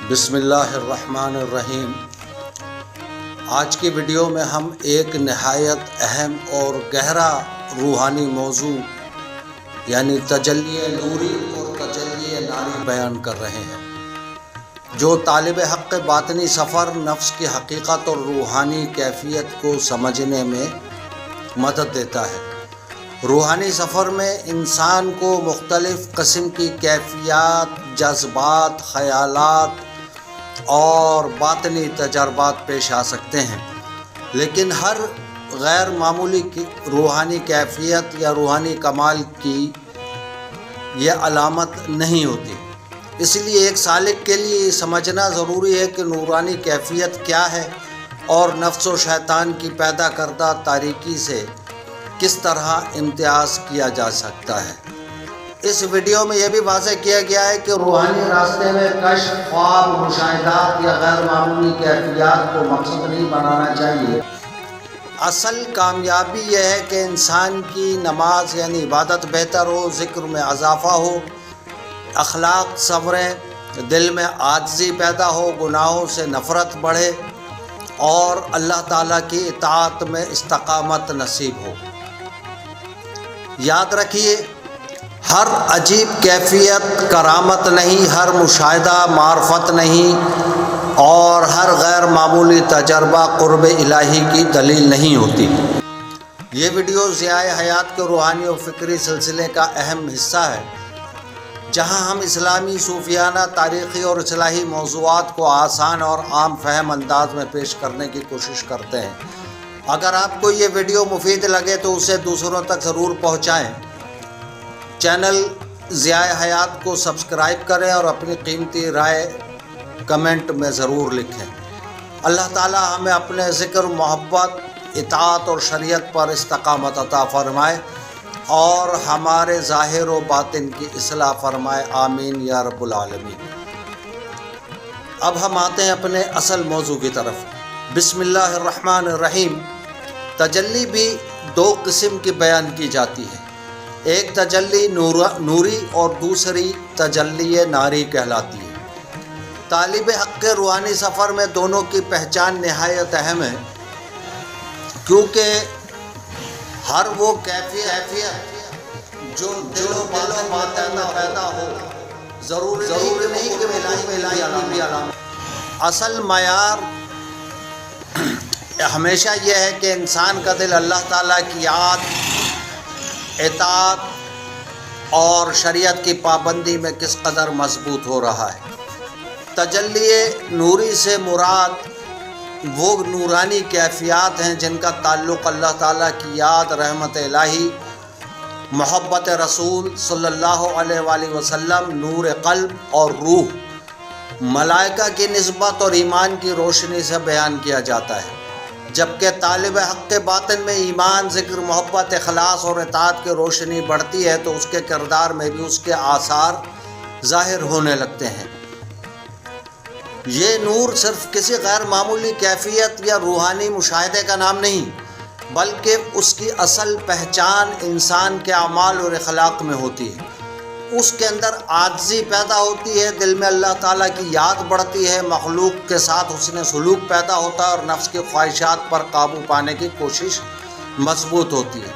بسم اللہ الرحمن الرحیم۔ آج کی ویڈیو میں ہم ایک نہایت اہم اور گہرا روحانی موضوع یعنی تجلی نوری اور تجلی ناری بیان کر رہے ہیں، جو طالب حق باطنی سفر نفس کی حقیقت اور روحانی کیفیت کو سمجھنے میں مدد دیتا ہے۔ روحانی سفر میں انسان کو مختلف قسم کی کیفیات، جذبات، خیالات اور باطنی تجربات پیش آ سکتے ہیں، لیکن ہر غیر معمولی روحانی کیفیت یا روحانی کمال کی یہ علامت نہیں ہوتی۔ اس لیے ایک سالک کے لیے یہ سمجھنا ضروری ہے کہ نورانی کیفیت کیا ہے اور نفس و شیطان کی پیدا کردہ تاریکی سے کس طرح امتیاز کیا جا سکتا ہے۔ اس ویڈیو میں یہ بھی واضح کیا گیا ہے کہ روحانی راستے میں کشف، خواب، مشاہدات یا غیر معمولی کیفیات کو مقصد نہیں بنانا چاہیے۔ اصل کامیابی یہ ہے کہ انسان کی نماز یعنی عبادت بہتر ہو، ذکر میں اضافہ ہو، اخلاق سنوریں، دل میں عاجزی پیدا ہو، گناہوں سے نفرت بڑھے اور اللہ تعالیٰ کی اطاعت میں استقامت نصیب ہو۔ یاد رکھیے، ہر عجیب کیفیت کرامت نہیں، ہر مشاہدہ معرفت نہیں، اور ہر غیر معمولی تجربہ قرب الہی کی دلیل نہیں ہوتی۔ یہ ویڈیو ضیاء حیات کے روحانی و فکری سلسلے کا اہم حصہ ہے، جہاں ہم اسلامی، صوفیانہ، تاریخی اور اصلاحی موضوعات کو آسان اور عام فہم انداز میں پیش کرنے کی کوشش کرتے ہیں۔ اگر آپ کو یہ ویڈیو مفید لگے تو اسے دوسروں تک ضرور پہنچائیں۔ چینل ضیاء حیات کو سبسکرائب کریں اور اپنی قیمتی رائے کمنٹ میں ضرور لکھیں۔ اللہ تعالی ہمیں اپنے ذکر، محبت، اطاعت اور شریعت پر استقامت عطا فرمائے اور ہمارے ظاہر و باطن کی اصلاح فرمائے، آمین یا رب العالمین۔ اب ہم آتے ہیں اپنے اصل موضوع کی طرف۔ بسم اللہ الرحمن الرحیم۔ تجلی بھی دو قسم کی بیان کی جاتی ہے، ایک تجلی نوری اور دوسری تجلی ناری کہلاتی ہے۔ طالب حق کے روحانی سفر میں دونوں کی پہچان نہایت اہم ہے، کیونکہ ہر وہ کیفیت جو دل و باطن میں پیدا ہو ضروری نہیں کہ الہی علامت۔ اصل معیار ہمیشہ یہ ہے کہ انسان کا دل اللہ تعالیٰ کی یاد، اطاعت اور شریعت کی پابندی میں کس قدر مضبوط ہو رہا ہے۔ تجلی نوری سے مراد وہ نورانی کیفیات ہیں جن کا تعلق اللہ تعالیٰ کی یاد، رحمت الہی، محبت رسول صلی اللہ علیہ وآلہ وسلم، نور قلب اور روح، ملائکہ کی نسبت اور ایمان کی روشنی سے بیان کیا جاتا ہے، جبکہ طالب حق کے باطن میں ایمان، ذکر، محبت، اخلاص اور اطاعت کی روشنی بڑھتی ہے تو اس کے کردار میں بھی اس کے آثار ظاہر ہونے لگتے ہیں۔ یہ نور صرف کسی غیر معمولی کیفیت یا روحانی مشاہدے کا نام نہیں، بلکہ اس کی اصل پہچان انسان کے اعمال اور اخلاق میں ہوتی ہے۔ اس کے اندر عاجزی پیدا ہوتی ہے، دل میں اللہ تعالیٰ کی یاد بڑھتی ہے، مخلوق کے ساتھ حسن سلوک پیدا ہوتا ہے اور نفس کی خواہشات پر قابو پانے کی کوشش مضبوط ہوتی ہے۔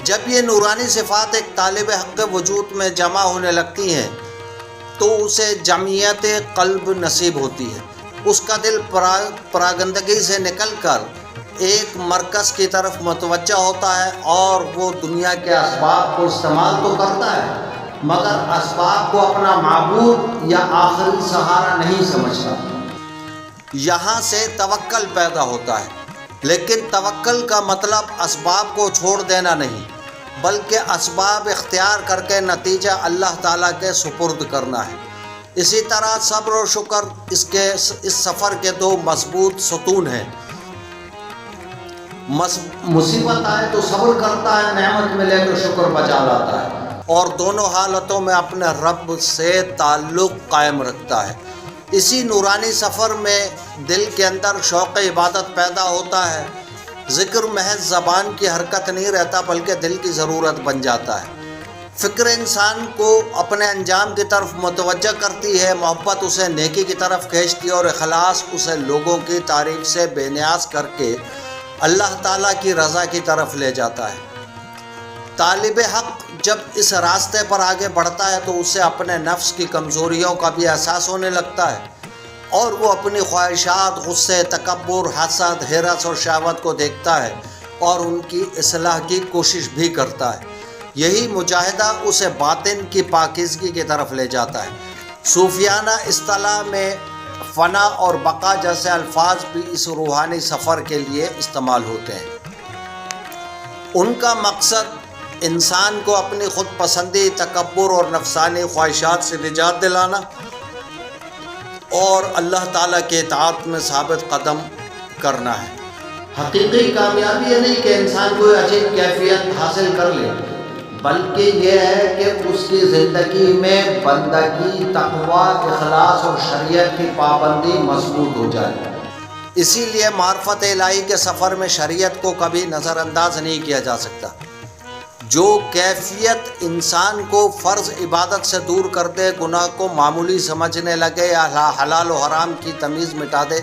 جب یہ نورانی صفات ایک طالب حق کے وجود میں جمع ہونے لگتی ہیں تو اسے جمعیت قلب نصیب ہوتی ہے۔ اس کا دل پراگندگی سے نکل کر ایک مرکز کی طرف متوجہ ہوتا ہے اور وہ دنیا کے اسباب کو استعمال تو کرتا ہے، مگر اسباب کو اپنا معبود یا آخری سہارا نہیں سمجھتا۔ یہاں سے توکل پیدا ہوتا ہے، لیکن توکل کا مطلب اسباب کو چھوڑ دینا نہیں، بلکہ اسباب اختیار کر کے نتیجہ اللہ تعالیٰ کے سپرد کرنا ہے۔ اسی طرح صبر و شکر اس سفر کے دو مضبوط ستون ہیں۔ مصیبت آئے تو صبر کرتا ہے، نعمت ملے تو شکر بجا لاتا ہے، اور دونوں حالتوں میں اپنے رب سے تعلق قائم رکھتا ہے۔ اسی نورانی سفر میں دل کے اندر شوق عبادت پیدا ہوتا ہے، ذکر محض زبان کی حرکت نہیں رہتا بلکہ دل کی ضرورت بن جاتا ہے۔ فکر انسان کو اپنے انجام کی طرف متوجہ کرتی ہے، محبت اسے نیکی کی طرف کھینچتی ہے، اور اخلاص اسے لوگوں کی تعریف سے بے نیاز کر کے اللہ تعالیٰ کی رضا کی طرف لے جاتا ہے۔ طالب حق جب اس راستے پر آگے بڑھتا ہے تو اسے اپنے نفس کی کمزوریوں کا بھی احساس ہونے لگتا ہے، اور وہ اپنی خواہشات، غصے، تکبر، حسد، حرص اور شہوت کو دیکھتا ہے اور ان کی اصلاح کی کوشش بھی کرتا ہے۔ یہی مجاہدہ اسے باطن کی پاکیزگی کی طرف لے جاتا ہے۔ صوفیانہ اصطلاح میں فنا اور بقا جیسے الفاظ بھی اس روحانی سفر کے لیے استعمال ہوتے ہیں۔ ان کا مقصد انسان کو اپنی خود پسندی، تکبر اور نفسانی خواہشات سے نجات دلانا اور اللہ تعالیٰ کے اطاعت میں ثابت قدم کرنا ہے۔ حقیقی کامیابی یہ نہیں کہ انسان کوئی عجیب کیفیت حاصل کر لے، بلکہ یہ ہے کہ اس کی زندگی میں بندگی، تقویٰ، اخلاص اور شریعت کی پابندی مضبوط ہو جائے۔ اسی لیے معرفت الہی کے سفر میں شریعت کو کبھی نظر انداز نہیں کیا جا سکتا۔ جو کیفیت انسان کو فرض عبادت سے دور کر دے، گناہ کو معمولی سمجھنے لگے یا حلال و حرام کی تمیز مٹا دے،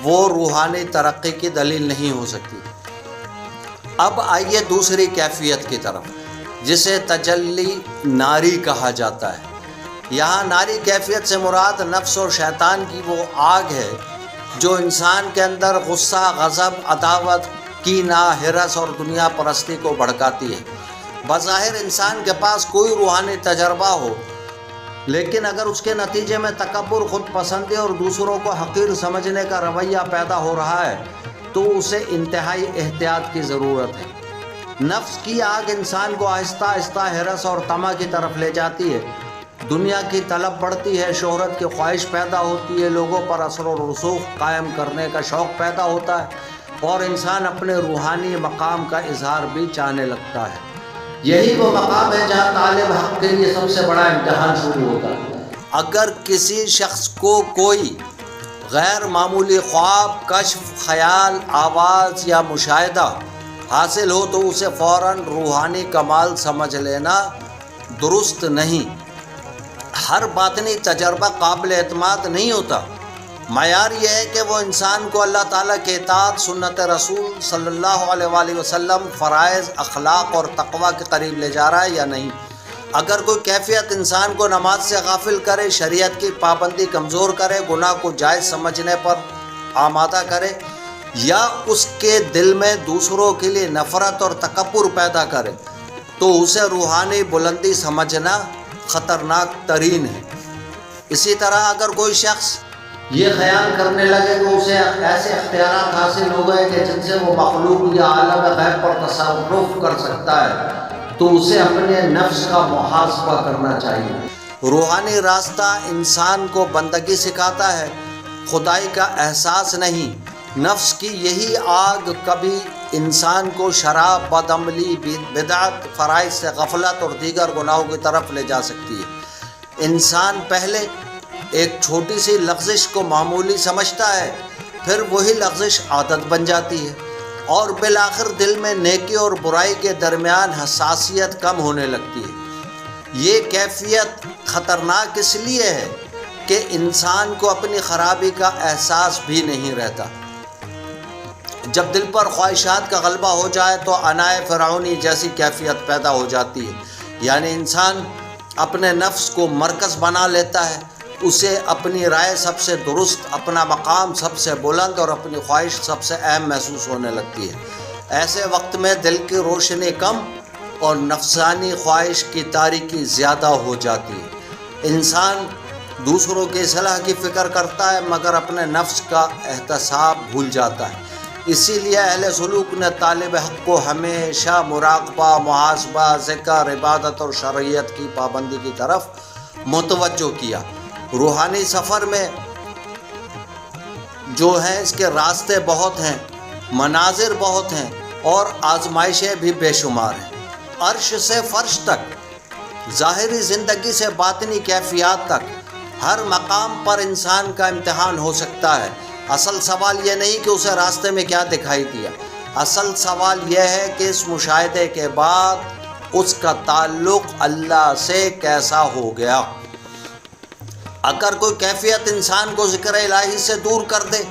وہ روحانی ترقی کی دلیل نہیں ہو سکتی۔ اب آئیے دوسری کیفیت کی طرف، جسے تجلی ناری کہا جاتا ہے۔ یہاں ناری کیفیت سے مراد نفس اور شیطان کی وہ آگ ہے جو انسان کے اندر غصہ، غضب، عداوت، کینہ، حرص اور دنیا پرستی کو بھڑکاتی ہے۔ بظاہر انسان کے پاس کوئی روحانی تجربہ ہو، لیکن اگر اس کے نتیجے میں تکبر، خود پسندی اور دوسروں کو حقیر سمجھنے کا رویہ پیدا ہو رہا ہے تو اسے انتہائی احتیاط کی ضرورت ہے۔ نفس کی آگ انسان کو آہستہ آہستہ حرص اور طمع کی طرف لے جاتی ہے۔ دنیا کی طلب بڑھتی ہے، شہرت کی خواہش پیدا ہوتی ہے، لوگوں پر اثر و رسوخ قائم کرنے کا شوق پیدا ہوتا ہے، اور انسان اپنے روحانی مقام کا اظہار بھی چاہنے لگتا ہے۔ یہی وہ مقام ہے جہاں طالب حق کے لیے سب سے بڑا امتحان شروع ہوتا ہے۔ اگر کسی شخص کو کوئی غیر معمولی خواب، کشف، خیال، آواز یا مشاہدہ حاصل ہو تو اسے فوراً روحانی کمال سمجھ لینا درست نہیں۔ ہر باطنی تجربہ قابل اعتماد نہیں ہوتا۔ معیار یہ ہے کہ وہ انسان کو اللہ تعالیٰ کے اطاعت، سنت رسول صلی اللہ علیہ وآلہ وسلم، فرائض، اخلاق اور تقویٰ کے قریب لے جا رہا ہے یا نہیں۔ اگر کوئی کیفیت انسان کو نماز سے غافل کرے، شریعت کی پابندی کمزور کرے، گناہ کو جائز سمجھنے پر آمادہ کرے، یا اس کے دل میں دوسروں کے لیے نفرت اور تکبر پیدا کرے، تو اسے روحانی بلندی سمجھنا خطرناک ترین ہے۔ اسی طرح اگر کوئی شخص یہ خیال کرنے لگے کہ اسے ایسے اختیارات حاصل ہو گئے کہ جن سے وہ مخلوق یا عالم غیب پر تصرف کر سکتا ہے، تو اسے اپنے نفس کا محاسبہ کرنا چاہیے۔ روحانی راستہ انسان کو بندگی سکھاتا ہے، خدائی کا احساس نہیں۔ نفس کی یہی آگ کبھی انسان کو شراب، بدعملی، بدعت، فرائض سے غفلت اور دیگر گناہوں کی طرف لے جا سکتی ہے۔ انسان پہلے ایک چھوٹی سی لغزش کو معمولی سمجھتا ہے، پھر وہی لغزش عادت بن جاتی ہے، اور بالآخر دل میں نیکی اور برائی کے درمیان حساسیت کم ہونے لگتی ہے۔ یہ کیفیت خطرناک اس لیے ہے کہ انسان کو اپنی خرابی کا احساس بھی نہیں رہتا۔ جب دل پر خواہشات کا غلبہ ہو جائے تو انائے فرعونی جیسی کیفیت پیدا ہو جاتی ہے، یعنی انسان اپنے نفس کو مرکز بنا لیتا ہے، اسے اپنی رائے سب سے درست، اپنا مقام سب سے بلند اور اپنی خواہش سب سے اہم محسوس ہونے لگتی ہے۔ ایسے وقت میں دل کی روشنی کم اور نفسانی خواہش کی تاریکی زیادہ ہو جاتی ہے۔ انسان دوسروں کی اصلاح کی فکر کرتا ہے مگر اپنے نفس کا احتساب بھول جاتا ہے۔ اسی لیے اہل سلوک نے طالب حق کو ہمیشہ مراقبہ، محاسبہ، ذکر، عبادت اور شریعت کی پابندی کی طرف متوجہ کیا۔ روحانی سفر میں جو ہے اس کے راستے بہت ہیں، مناظر بہت ہیں اور آزمائشیں بھی بے شمار ہیں۔ عرش سے فرش تک، ظاہری زندگی سے باطنی کیفیات تک، ہر مقام پر انسان کا امتحان ہو سکتا ہے۔ اصل سوال یہ نہیں کہ اسے راستے میں کیا دکھائی دیا، اصل سوال یہ ہے کہ اس مشاہدے کے بعد اس کا تعلق اللہ سے کیسا ہو گیا۔ اگر کوئی کیفیت انسان کو ذکر الہی سے دور کر دے،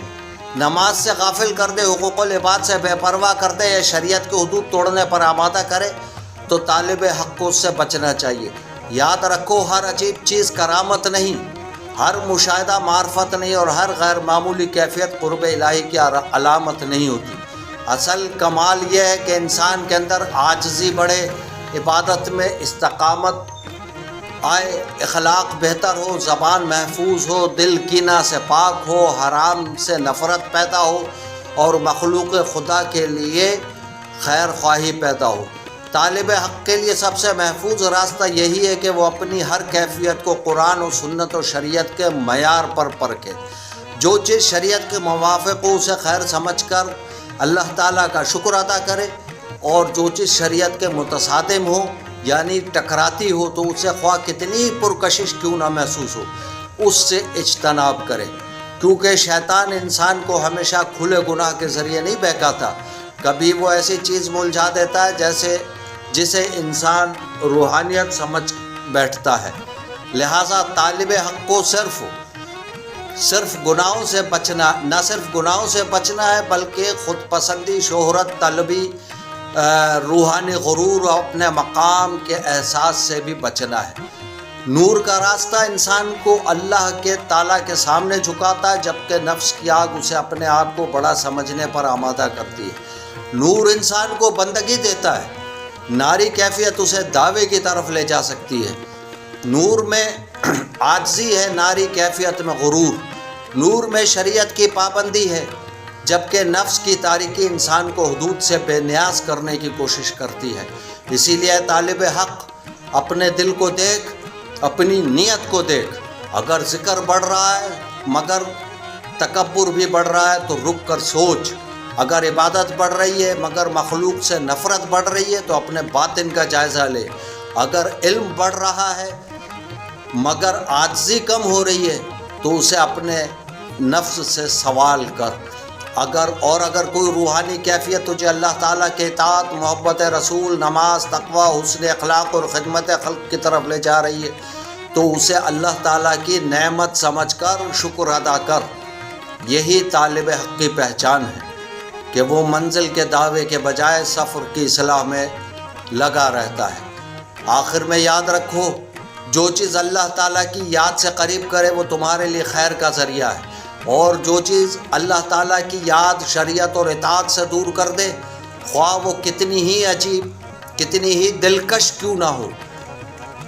نماز سے غافل کر دے، حقوق العباد سے بے پرواہ کر دے یا شریعت کی حدود توڑنے پر آمادہ کرے تو طالب حق کو اس سے بچنا چاہیے۔ یاد رکھو، ہر عجیب چیز کرامت نہیں، ہر مشاہدہ معرفت نہیں، اور ہر غیر معمولی کیفیت قرب الہی کی علامت نہیں ہوتی۔ اصل کمال یہ ہے کہ انسان کے اندر عاجزی بڑھے، عبادت میں استقامت آئے، اخلاق بہتر ہو، زبان محفوظ ہو، دل کینہ سے پاک ہو، حرام سے نفرت پیدا ہو، اور مخلوق خدا کے لیے خیر خواہی پیدا ہو۔ طالب حق کے لیے سب سے محفوظ راستہ یہی ہے کہ وہ اپنی ہر کیفیت کو قرآن و سنت و شریعت کے معیار پر پرکھے۔ جو چیز شریعت کے موافق ہو اسے خیر سمجھ کر اللہ تعالیٰ کا شکر ادا کرے، اور جو چیز شریعت کے متصادم ہو یعنی ٹکراتی ہو تو اسے خواہ کتنی پرکشش کیوں نہ محسوس ہو، اس سے اجتناب کرے، کیونکہ شیطان انسان کو ہمیشہ کھلے گناہ کے ذریعے نہیں بہکاتا، کبھی وہ ایسی چیز ملجھا دیتا ہے جسے انسان روحانیت سمجھ بیٹھتا ہے۔ لہٰذا طالب حق کو صرف گناہوں سے بچنا، نہ صرف گناہوں سے بچنا ہے بلکہ خود پسندی، شہرت طلبی، روحانی غرور اور اپنے مقام کے احساس سے بھی بچنا ہے۔ نور کا راستہ انسان کو اللہ کے تعالیٰ کے سامنے جھکاتا ہے، جبکہ نفس کی آگ اسے اپنے آپ کو بڑا سمجھنے پر آمادہ کرتی ہے۔ نور انسان کو بندگی دیتا ہے، ناری کیفیت اسے دعوے کی طرف لے جا سکتی ہے۔ نور میں عاجزی ہے، ناری کیفیت میں غرور۔ نور میں شریعت کی پابندی ہے، جبکہ نفس کی تاریکی انسان کو حدود سے بے نیاز کرنے کی کوشش کرتی ہے۔ اسی لیے طالب حق اپنے دل کو دیکھ، اپنی نیت کو دیکھ۔ اگر ذکر بڑھ رہا ہے مگر تکبر بھی بڑھ رہا ہے تو رک کر سوچ۔ اگر عبادت بڑھ رہی ہے مگر مخلوق سے نفرت بڑھ رہی ہے تو اپنے باطن کا جائزہ لے۔ اگر علم بڑھ رہا ہے مگر عاجزی کم ہو رہی ہے تو اسے اپنے نفس سے سوال کر۔ اگر کوئی روحانی کیفیت تجھے اللہ تعالیٰ کے اطاعت، محبت رسول، نماز، تقوی، حسن اخلاق اور خدمت خلق کی طرف لے جا رہی ہے تو اسے اللہ تعالیٰ کی نعمت سمجھ کر شکر ادا کر۔ یہی طالب حق کی پہچان ہے کہ وہ منزل کے دعوے کے بجائے سفر کی اصلاح میں لگا رہتا ہے۔ آخر میں یاد رکھو، جو چیز اللہ تعالیٰ کی یاد سے قریب کرے وہ تمہارے لیے خیر کا ذریعہ ہے، اور جو چیز اللہ تعالیٰ کی یاد، شریعت اور اطاعت سے دور کر دے، خواہ وہ کتنی ہی عجیب، کتنی ہی دلکش کیوں نہ ہو،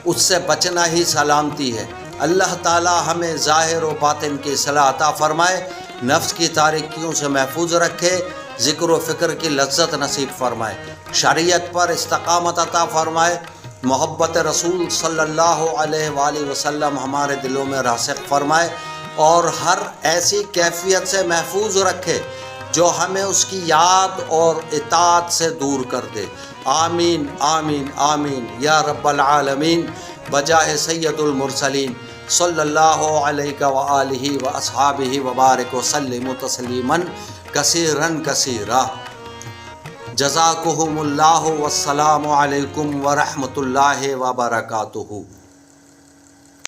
اس سے بچنا ہی سلامتی ہے۔ اللہ تعالیٰ ہمیں ظاہر و باطن کی اصلاح عطا فرمائے، نفس کی تاریکیوں سے محفوظ رکھے، ذکر و فکر کی لذت نصیب فرمائے، شریعت پر استقامت عطا فرمائے، محبت رسول صلی اللہ علیہ وآلہ وسلم ہمارے دلوں میں راسخ فرمائے، اور ہر ایسی کیفیت سے محفوظ رکھے جو ہمیں اس کی یاد اور اطاعت سے دور کر دے۔ آمین آمین آمین یا رب العالمین، بجاہ سید المرسلین صلی اللہ علیہ وآلہ واصحابہ وبارک وسلم تسلیما کثیرا کثیرا۔ جزاکہم اللہ، والسلام علیکم ورحمۃ اللہ وبرکاتہ۔